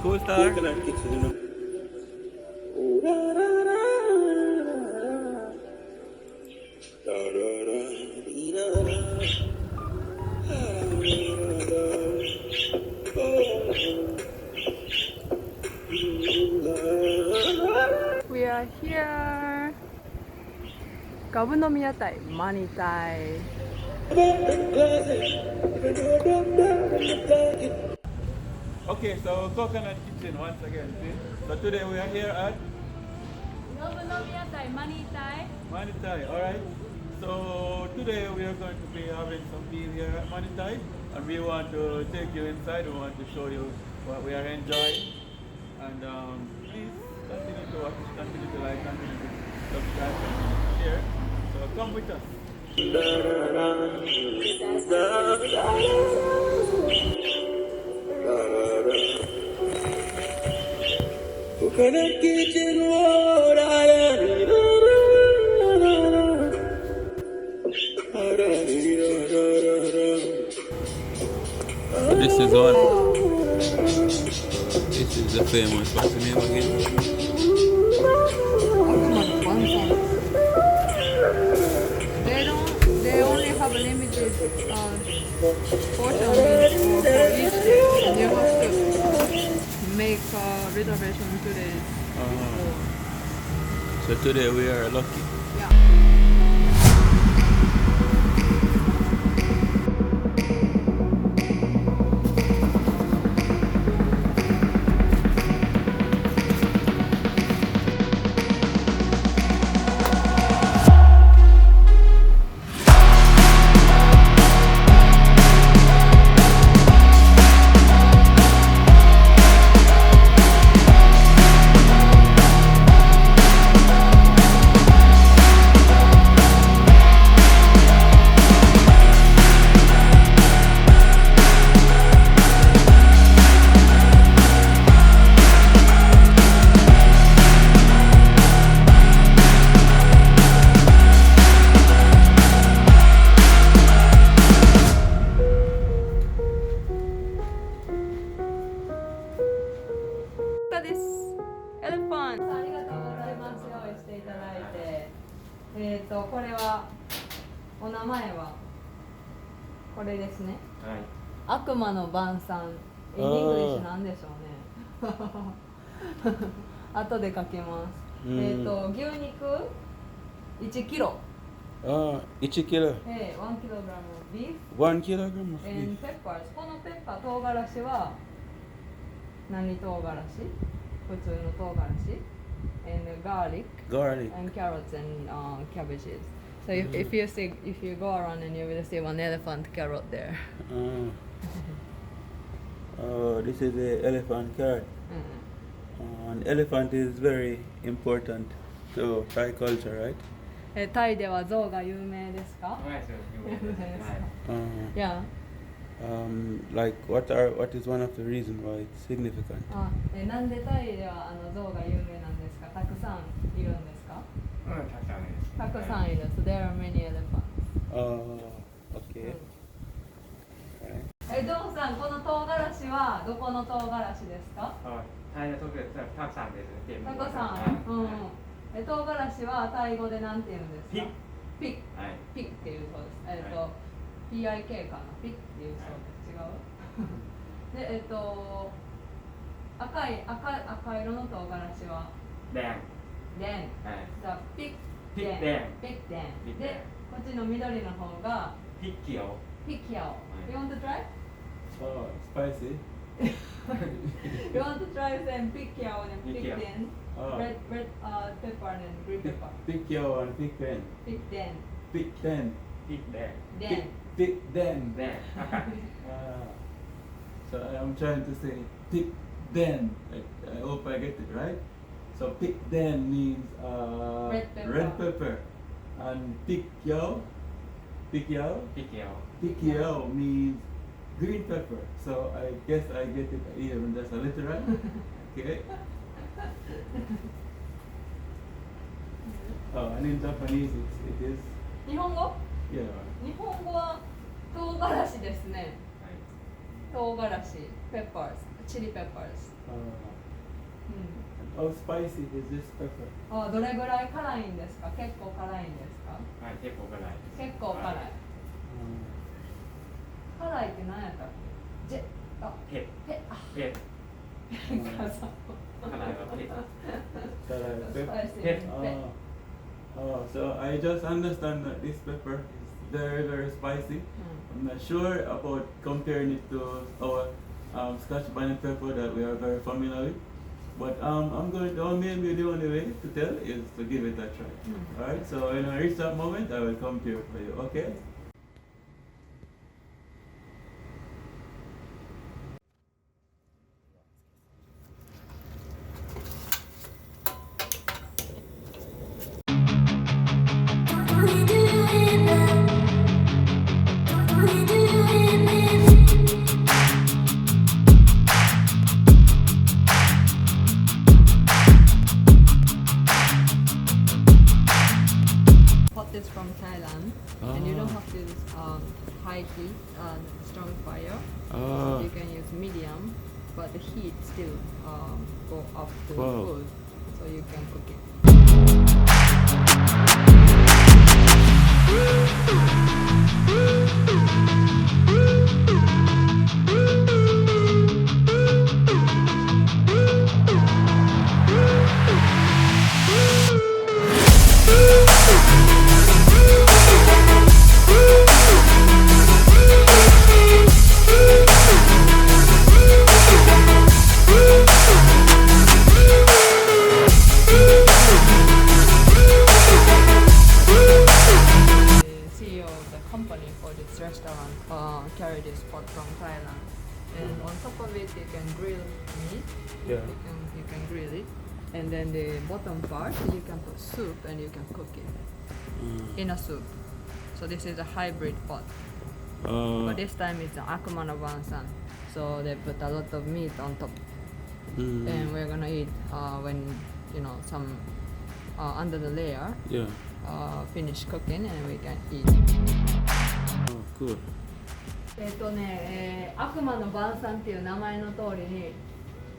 Co-star. Coconut Kitchen. We are here. がぶ飲み屋台マニータイ。Okay, so Coconut Kitchen once again. See? So today we are here at がぶ飲み屋台マニータイ。Manee-Thai, alright? So today we are going to be having some meal here at Manee-Thai, and we want to take you inside. We want to show you what we are enjoying, and please continue to watch, continue to like, continue to subscribe, continue to share. So come with us. Coconut Kitchen. This is one. This is the famous. What's the name again? 悪魔の晩餐。They only have limited portions for each day, and you have to make a reservation today. So today we are lucky. Yeah. これはお名前はこれですね。はい。悪魔の晩餐。イングリッシュなんでしょうね。後で書きます。牛肉1キロ。1 kilo. 1 kilogram of beef. 1 kilogram of beef. And peppers. このペッパー唐辛子は何唐辛子？普通の唐辛子。And garlic and carrots and cabbages. So if you go around and you will see one elephant carrot there. Oh, this is the elephant carrot. An elephant is very important to Thai culture, right? タイでは象が有名ですか？はい、そうです。有名です。Yeah. Like what is one of the reasons why it's significant? なんでタイでは象が有名なんですか？たくさんいるんですか？たくさんです。たくさんいる。So there are many elephants. Okay. ジョーンさん、この唐辛子はどこの唐辛子ですか？タイの唐辛子たくさんです。たくさん。唐辛子はタイ語でなんて言うんですか？ピッ。ピッっていうそうです。PIK かな。ピッっていうそうです。違う？で、赤色の唐辛子はデン。じゃあピッデン。で、こっちの緑の方がピッキオ。You want to try? Oh, spicy. You want to try saying picchio and pickden? Red pepper and green pepper. Picchio and pickden. Pickden. So I'm trying to say pickden. I hope I get it right. So pickden means red pepper. And picchio means green pepper. So I guess I get it even just a little right. Okay. And in Japanese it is. 日本語？ Yeah. 日本語は唐辛子ですね。唐辛子 peppers。chili peppers. How spicy is this pepper? どれぐらい辛いんですか？結構辛いんですか？はい、結構辛いです。結構辛い。辛いって何やったっけ？ペペ辛さ。辛いはペ Pepper. So I just understand that this pepper is very, very spicy. I'm not sure about comparing it to our Scotch bonnet pepper that we are very familiar with. But I'm going to, maybe the only way to tell is to give it a try. Alright, so when I reach that moment, I will compare for you, okay? Pot is from Thailand, and you don't have to use high heat and strong fire. You can use medium, but the heat still go up to Wow. food, so you can cook it. CEO of the company for this restaurant carried this pot from Thailand, and on top of it you can grill meat. Yeah. You can grill it, and then the bottom part you can put soup and you can cook it in a soup. So this is a hybrid pot, but this time it's an悪魔の晩餐. So they put a lot of meat on top, and we're gonna eat when some under the layer. Yeah. Finish cooking and we can eat. Oh, cool. 悪魔の晩餐っていう名前の通りに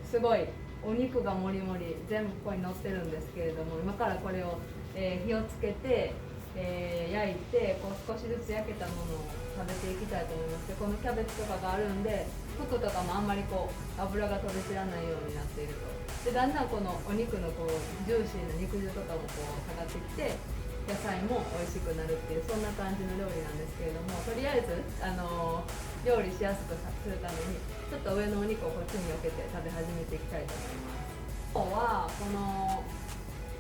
すごいお肉がもりもり全部ここに乗ってるんですけれども、今からこれを、火をつけて、焼いてこう少しずつ焼けたものを食べていきたいと思います。でこのキャベツとかがあるんで服とかもあんまりこう油が飛び散らないようになっていると。でだんだんこのお肉のこうジューシーな肉汁とかもこう下がってきて野菜も美味しくなるっていうそんな感じの料理なんですけれども、とりあえず料理しやすくするためにちょっと上のお肉をこっちに避けて食べ始めていきたいと思います。今日はこの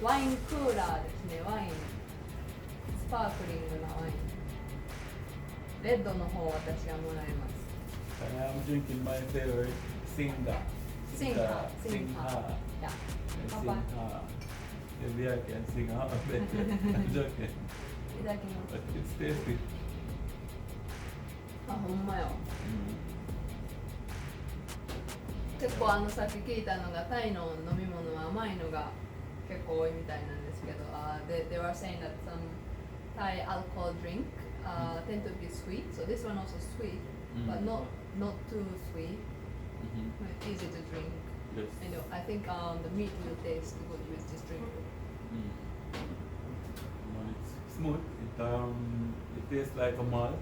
ワインクーラーですね。ワインスパークリングなワインレッドの方を私はもらいます。 And I'm drinking my favorite Singa. Singa. Yeah. Bye-bye. Maybe I can sing a better. I'm joking. いただきます。 But it's tasty. あ、ほんまよ。結構さっき聞いたのがタイの飲み物は甘いのが結構多いみたいなんですけど、they were saying that some Thai alcohol drink tend to be sweet, so this one also sweet, but not too sweet, easy to drink. Yes. And I think the meat will taste good with this drink. It's smooth. It tastes like a malt,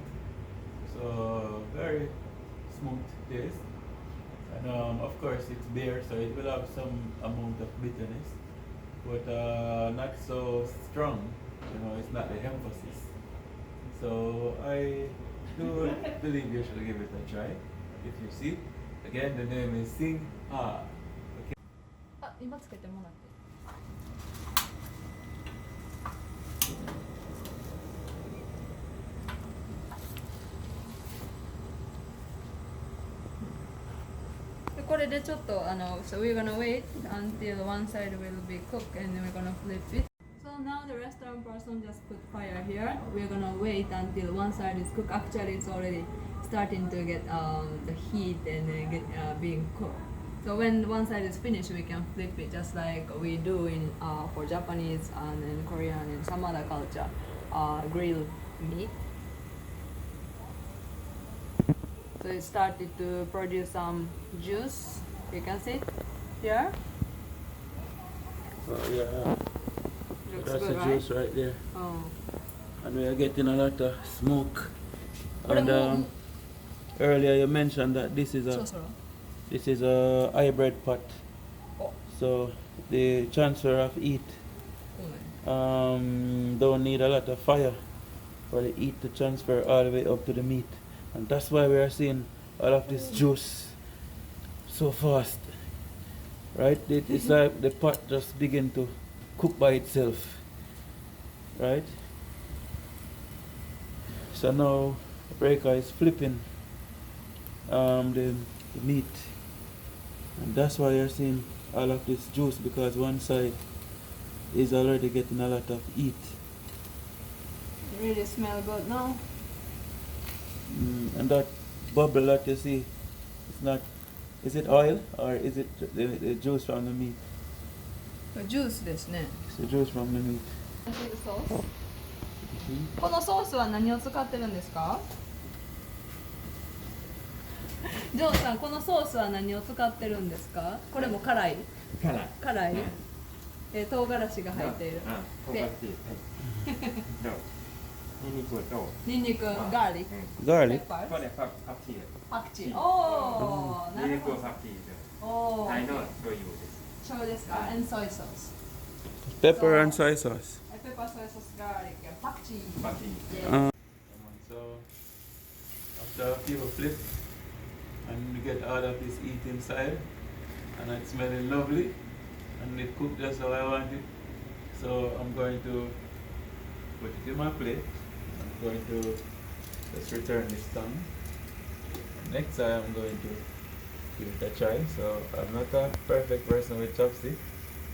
so very smooth taste. And of course it's beer, so it will have some amount of bitterness, but not so strong. It's not the emphasis. So I do believe you should give it a try. If you see, again the name is Sing Ha. あ、今つけてもらって。これでちょっとso we're gonna wait until one side will be cooked and then we're gonna flip it. So now the restaurant person just put fire here. We're gonna wait until one side is cooked. Actually, it's already starting to get the heat and get being cooked. So when one side is finished, we can flip it just like we do in for Japanese and in Korean and some other culture, grilled meat. So it started to produce some juice You can see here. Oh yeah. Looks That's good, the right? juice right there. Oh. And we are getting a lot of smoke. But And the earlier you mentioned that this is a hybrid pot. Oh. So the transfer of heat don't need a lot of fire for the heat to transfer all the way up to the meat. And that's why we are seeing all of this juice so fast. Right? It's like the pot just begin to cook by itself. Right? So now Breaker is flipping the meat, and that's why you're seeing all of this juice, because one side is already getting a lot of heat. It really smells good now. And that bubble that you see, it's not, is it oil or is it the juice from the meat? ジュースですね。 It's the juice from the meat. このソースは何を使ってるんですか？ジョーンさん、このソースは何を使ってるんですか？これも辛い？辛い。辛い？唐辛子が入っている。唐辛子。どう？ニンニクと。ニンニク、ガーリック。Garlic? パこれパクチー。クチー。おー、なニンニクるほど。とパクチーで。おー。タイの醤油です。醤油ですか？and soy sauce. Pepper and soy sauce. Pepper, soy sauce, garlic, and パクチー。パクチー。 Yeah. So after a few flip, and we get all of this heat inside, and it's smelling lovely, and it cooked just how I want it. So I'm going to put it in my plate. I'm going to just return this tongue. Next time I'm going to give it a try. So I'm not a perfect person with chopstick,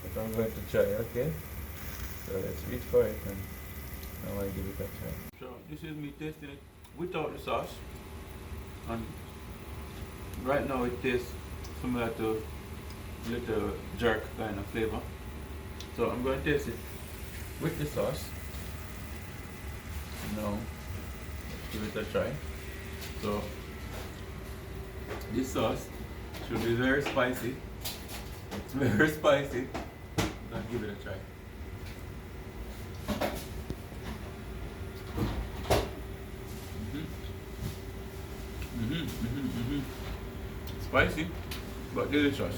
but I'm going to try, okay? So let's reach for it and now I give it a try. So this is me tasting it without the sauce. And right now it tastes similar to little jerk kind of flavor. So I'm going to taste it with the sauce. Now let's give it a try. So this sauce should be very spicy. It's very spicy. I'm going to give it a try. Spicy, but delicious.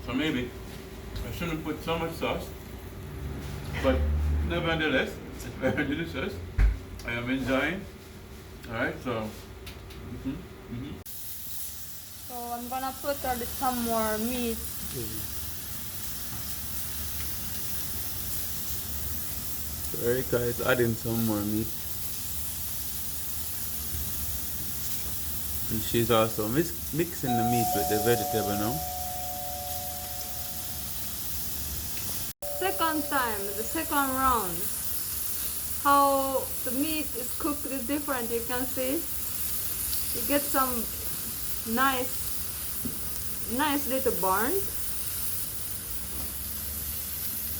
So maybe I shouldn't put so much sauce, but nevertheless, it's very delicious. I am enjoying. Alright, so. So I'm gonna put some more meat. So Erika is adding some more meat. And she's also mixing the meat with the vegetable now. Second time, the second round. How the meat is cooked is different, you can see. You get some nice little burn.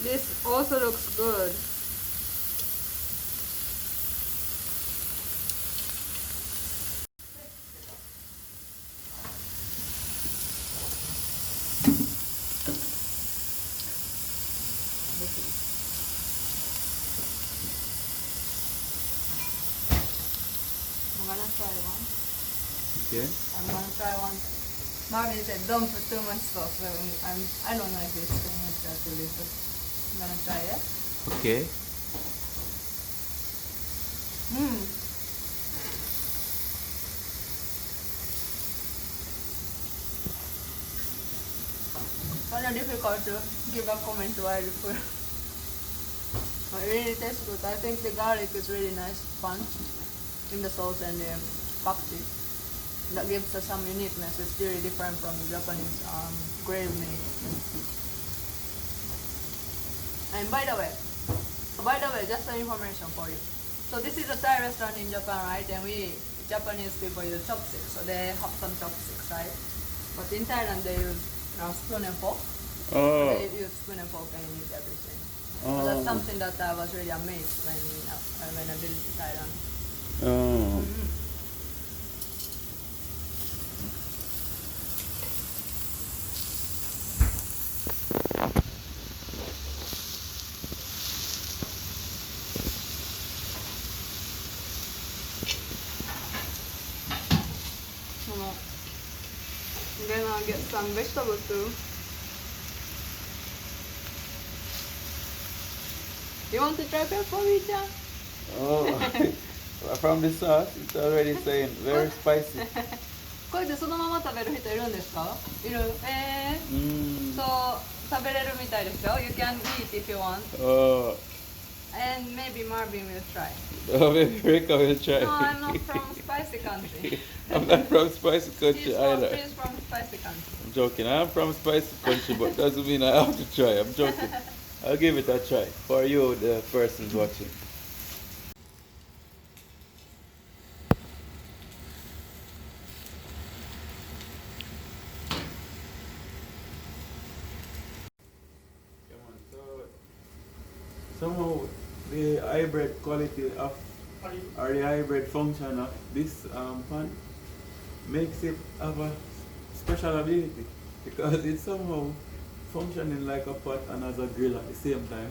This also looks good. I'm gonna try one. Okay. I'm gonna try one. Marvin said don't put too much sauce. So I don't know if it's too much actually, but I'm gonna try it. Okay. Kind of difficult to give a comment while you put. But it really tastes good. I think the garlic is really nice punch in the sauce and the pakuchi. That gives us some uniqueness. It's really different from Japanese grilled meat. And by the way, just some information for you. So this is a Thai restaurant in Japan, right? And we Japanese people use chopsticks, so they have some chopsticks, right? But in Thailand they use spoon and fork. Oh. They use spoon and fork and eat everything. So that's something that I was really amazed when I visited Thailand. Oh. get some vegetables too. You want to try pepper, Richard? Oh, from the sauce, it's already saying very spicy. これでそのまま食べる人いるんですか？いる。そう食べれるみたいですよ。You can eat if you want. Oh, And maybe Marvin will try. oh, maybe Rika will try. No, I'm not from spicy country. I'm not from spicy country either. He's from spicy country. I'm joking. I'm from spicy country, but doesn't mean I have to try. I'm joking. I'll give it a try for you, the persons watching. Somehow the hybrid quality of or the hybrid function of this pan makes it have a special ability because it's somehow functioning like a pot and as a grill at the same time.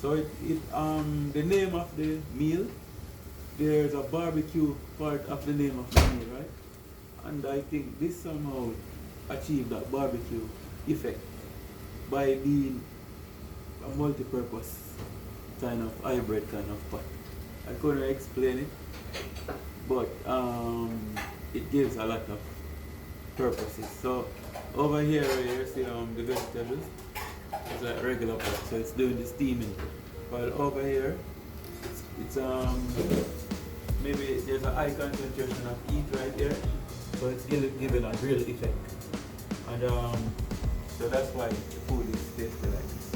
So the name of the meal, there's a barbecue part of the name of the meal, right? And I think this somehow achieved that barbecue effect by being a multi-purpose kind of hybrid kind of pot. I couldn't explain it, but it gives a lot of purposes. So over here where you see the vegetables, it's like regular pot, so it's doing the steaming. While over here, it's maybe there's a high concentration of heat right here, so it's giving a grill effect. And so that's why the food is tasty like this.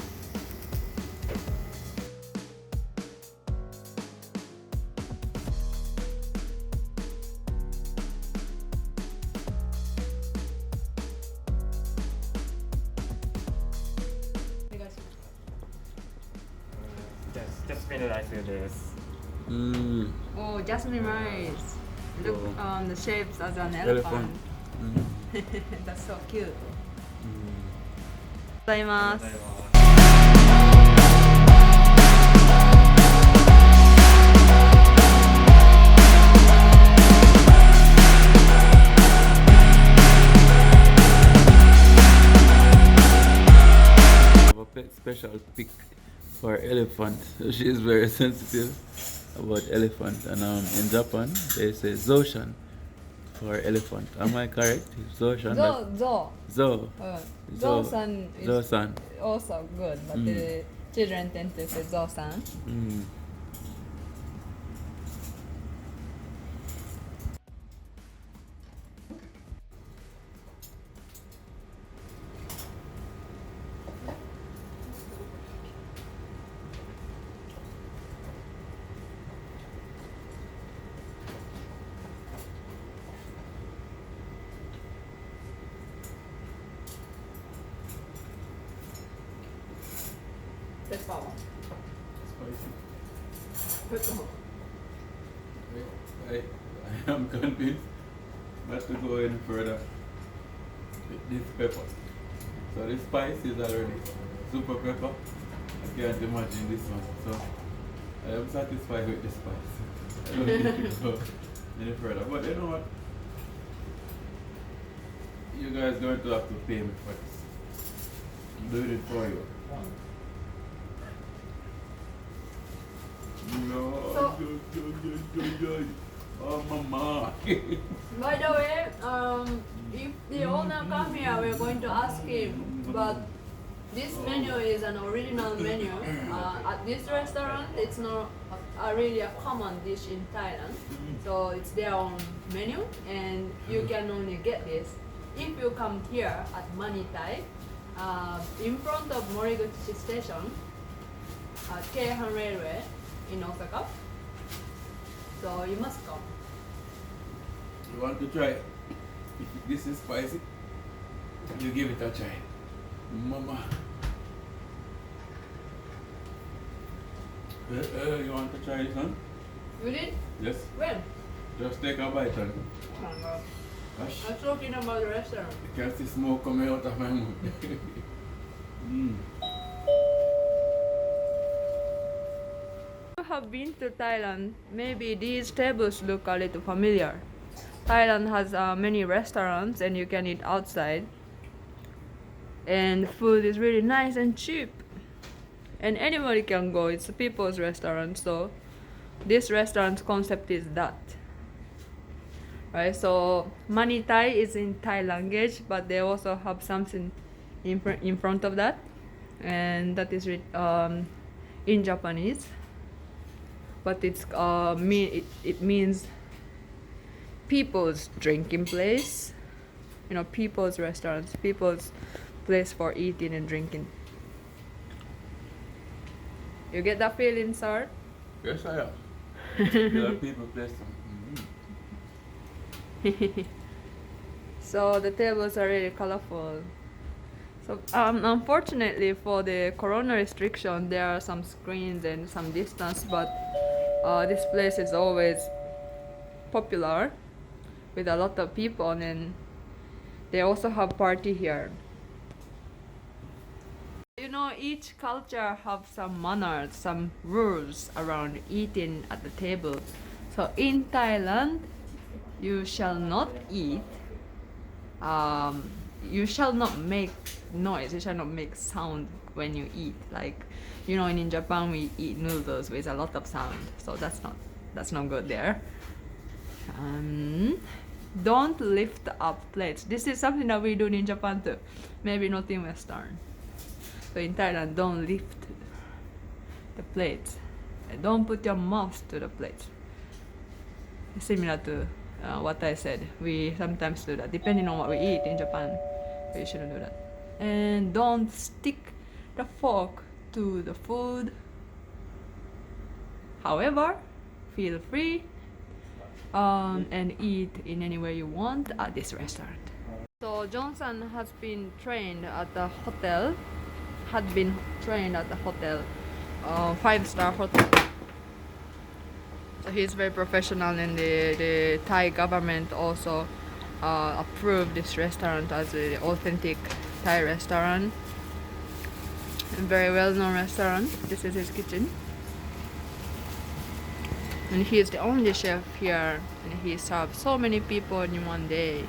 Jasmine rice です。 Oh, jasmine rice. Look Oh. the shapes as an Elephant. elephant. That's so cute. ございます。A special pick for elephant. So she is very sensitive about elephant. And in Japan, they say Zoshan for elephant. Am I correct? Zoshan. Zo. Zo. Zo-san is Zo-san. also good, but the children tend to say Zo-san. Mm. Pepper. Spicy. I am convinced not to go any further with this pepper. So the spice is already super pepper. I can't imagine this one. So I am satisfied with the spice. I don't need to go any further. But you know what? You guys are going to have to pay me for this. I'm doing it for you. No. So- Oh, mama. By the way, if the owner come here, we're going to ask him. But this menu is an original menu. At this restaurant, it's not really a common dish in Thailand. So it's their own menu, and you can only get this if you come here at Manee-Thai, in front of Moriguchi station, at Keihan Railway in Osaka. So you must come. You want to try? If this is spicy, you give it a try. Mama. You want to try this one? You did? Yes. When? Just take a bite and gosh, I was talking about the restaurant. you can see smoke coming out of my mouth. You have been to Thailand, maybe these tables look a little familiar. Thailand has many restaurants and you can eat outside. and food is really nice and cheap, and anybody can go. It's a people's restaurant, so this restaurant's concept is that, right? So Manee-Thai is in Thai language, but they also have something in front of that, and that is in Japanese, but it means people's drinking place, you know, people's restaurants, people's place for eating and drinking. You get that feeling, sir? Yes, I have. There are people place. So the tables are really colorful. So unfortunately for the corona restriction, there are some screens and some distance, but this place is always popular with a lot of people, and they also have party here. You know, each culture have some manners, some rules around eating at the table. So in Thailand, you shall not eat, you shall not make noise, you shall not make sound when you eat. Like, you know, in Japan we eat noodles with a lot of sound, so that's not good there. Don't lift up plates. This is something that we do in Japan too, maybe not in Western. So in Thailand, don't lift the plates. Don't put your mouth to the plates. Similar to what I said, we sometimes do that. Depending on what we eat in Japan, we shouldn't do that. And don't stick the fork to the food. However, feel free and eat in any way you want at this restaurant. So Jョーンさん has been trained at the hotel, had been trained at the hotel, 5-star hotel. So he's very professional, and the Thai government also approved this restaurant as an authentic Thai restaurant. A very well-known restaurant. This is his kitchen. And he is the only chef here, and he serves so many people in one day.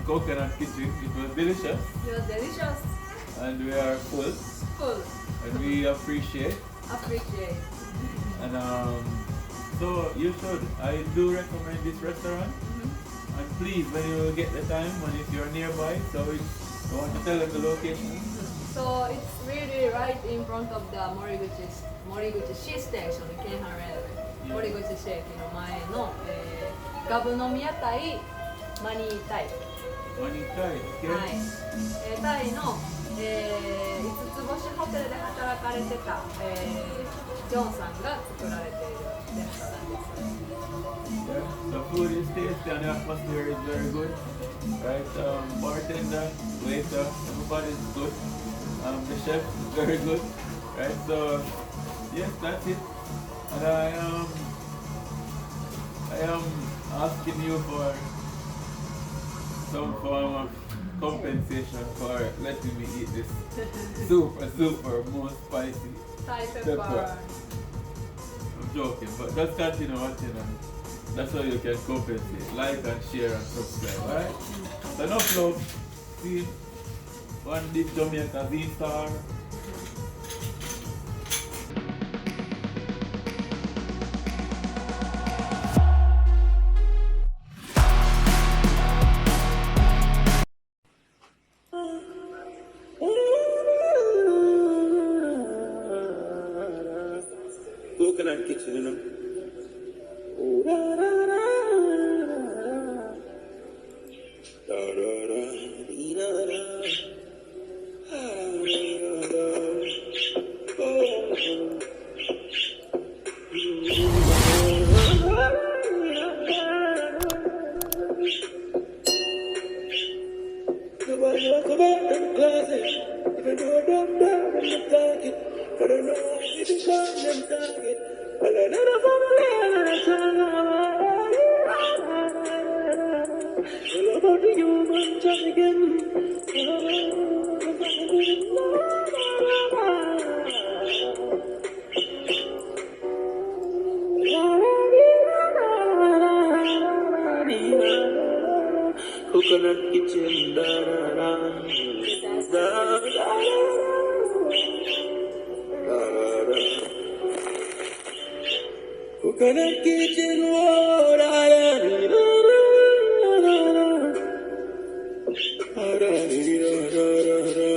Coconut Kitchen. It was delicious. It was delicious. And we are full. Full. And we appreciate. Appreciate. And so you should. I do recommend this restaurant. And please, when you get the time, when if you're nearby, so you want to tell them the location. So it's really right in front of the Moriguchi station, Kenhan Railway. Moriguchi 市駅の前の、がぶ飲み屋台マニータイ。Manee-Thai, okay? はい。タイの、5つ星ホテルで働かれてた、ジョーンさんが作られているレストランです。Yeah, the food is tasty and the atmosphere is very good. Right? Bartender, waiter, everybody is good. The chef is very good. Right? So, yes, that's it. And I am asking you for some form of compensation for letting me eat this super most spicy Thai pepper. I'm joking, but just continue watching and that's how you can compensate. Like and share and subscribe, alright? So enough love. See one deep Jamaica V-Star. Coconut Kitchen, you know. Oh, da, da, da, da, da, da, dee, da, da, da, da, da, oh. Nobody walk about in the closet, even though I don't down in the pocket, but I know I didn't come them target. But I never found a land and I tell all about the human just again. Coconut Kitchen, da da da da da da. Coconut Kitchen, oh, da da da da da da da da da.